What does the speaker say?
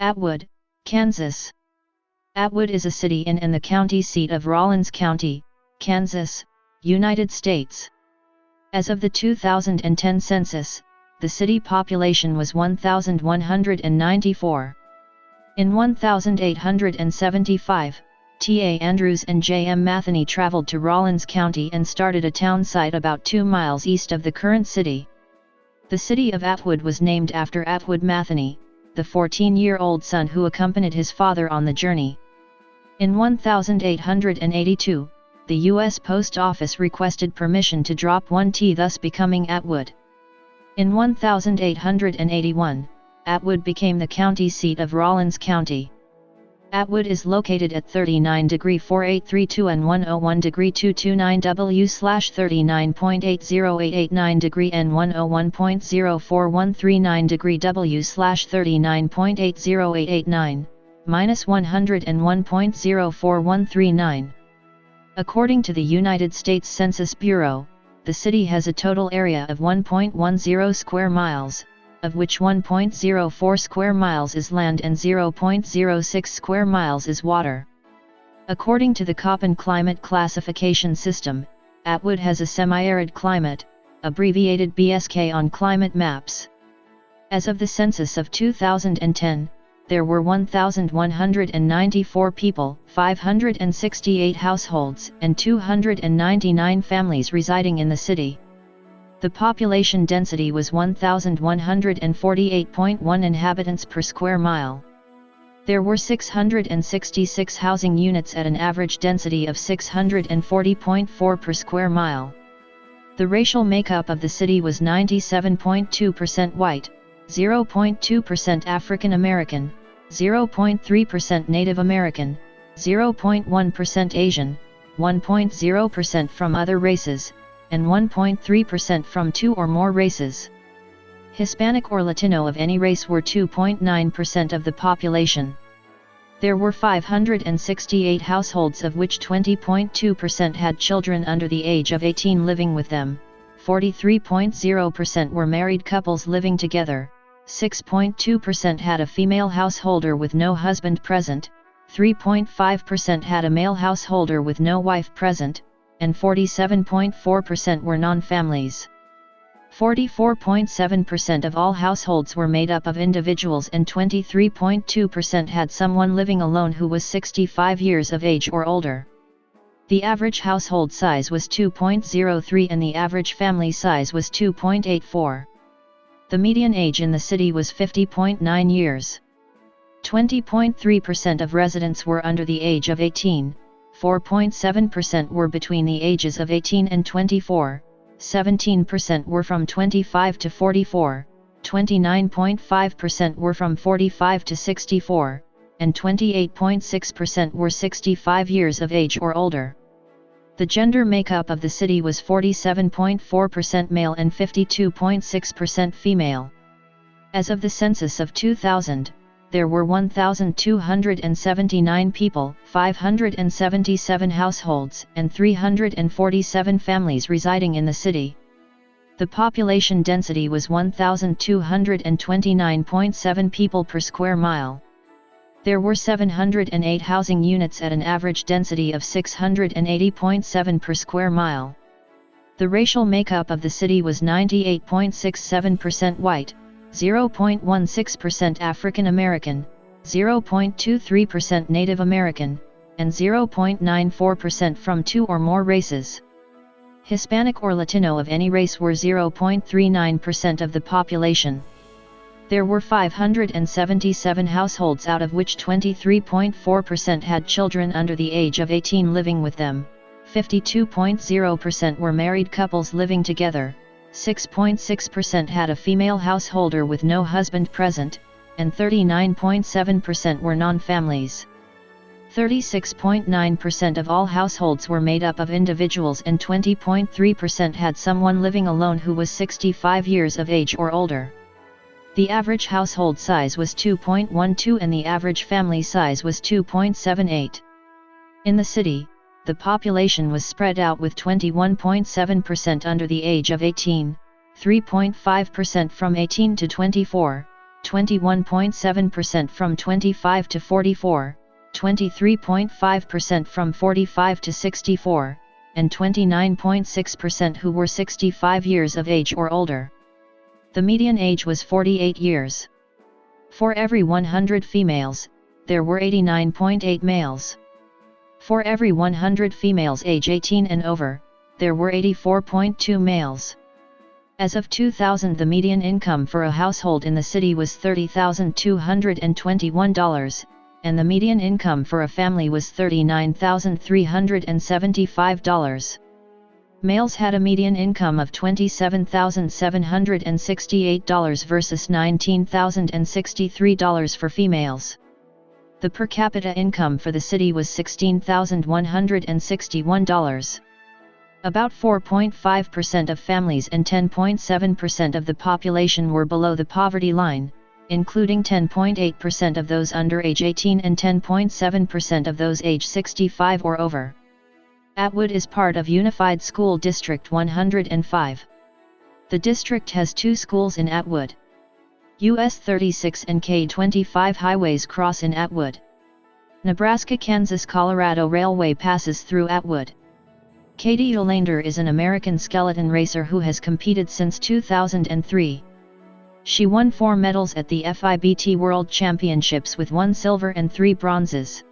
Atwood, Kansas. Atwood is a city in and the county seat of Rawlins County, Kansas, United States. As of the 2010 census, the city population was 1,194. In 1875, T.A. Andrews and J.M. Matheny traveled to Rawlins County and started a town site about 2 miles east of the current city. The city of Atwood was named after Atwood Matheny, the 14-year-old son who accompanied his father on the journey. In 1882, the U.S. Post Office requested permission to drop one T, thus becoming Atwood. In 1881, Atwood became the county seat of Rawlins County. Atwood is located at 39°4832 and 101°229 W/39.80889° and 101.04139° W/39.80889, -101.04139. According to the United States Census Bureau, the city has a total area of 1.10 square miles, of which 1.04 square miles is land and 0.06 square miles is water. According to the Köppen climate classification system, Atwood has a semi-arid climate, abbreviated BSK on climate maps. As of the census of 2010, there were 1,194 people, 568 households, and 299 families residing in the city. The population density was 1,148.1 inhabitants per square mile. There were 666 housing units at an average density of 640.4 per square mile. The racial makeup of the city was 97.2% white, 0.2% African American, 0.3% Native American, 0.1% Asian, 1.0% from other races, and 1.3% from 2 or more races. Hispanic or Latino of any race were 2.9% of the population. There were 568 households, of which 20.2% had children under the age of 18 living with them, 43.0% were married couples living together, 6.2% had a female householder with no husband present, 3.5% had a male householder with no wife present, and 47.4% were non-families. 44.7% of all households were made up of individuals and 23.2% had someone living alone who was 65 years of age or older. The average household size was 2.03 and the average family size was 2.84. The median age in the city was 50.9 years. 20.3% of residents were under the age of 18, 4.7% were between the ages of 18 and 24, 17% were from 25 to 44, 29.5% were from 45 to 64, and 28.6% were 65 years of age or older. The gender makeup of the city was 47.4% male and 52.6% female. As of the census of 2000, there were 1,279 people, 577 households, and 347 families residing in the city. The population density was 1,229.7 people per square mile. There were 708 housing units at an average density of 680.7 per square mile. The racial makeup of the city was 98.67% white, 0.16% African American, 0.23% Native American, and 0.94% from 2 or more races. Hispanic or Latino of any race were 0.39% of the population. There were 577 households, out of which 23.4% had children under the age of 18 living with them, 52.0% were married couples living together, 6.6% had a female householder with no husband present, and 39.7% were non-families. 36.9% of all households were made up of individuals and 20.3% had someone living alone who was 65 years of age or older. The average household size was 2.12 and the average family size was 2.78. In the city, the population was spread out with 21.7% under the age of 18, 3.5% from 18 to 24, 21.7% from 25 to 44, 23.5% from 45 to 64, and 29.6% who were 65 years of age or older. The median age was 48 years. For every 100 females, there were 89.8 males. For every 100 females age 18 and over, there were 84.2 males. As of 2000, the median income for a household in the city was $30,221, and the median income for a family was $39,375. Males had a median income of $27,768 versus $19,063 for females. The per capita income for the city was $16,161. About 4.5% of families and 10.7% of the population were below the poverty line, including 10.8% of those under age 18 and 10.7% of those age 65 or over. Atwood is part of Unified School District 105. The district has 2 schools in Atwood. US 36 and K-25 highways cross in Atwood. Nebraska-Kansas-Colorado Railway passes through Atwood. Katie Olander is an American skeleton racer who has competed since 2003. She won 4 medals at the FIBT World Championships with 1 silver and 3 bronzes.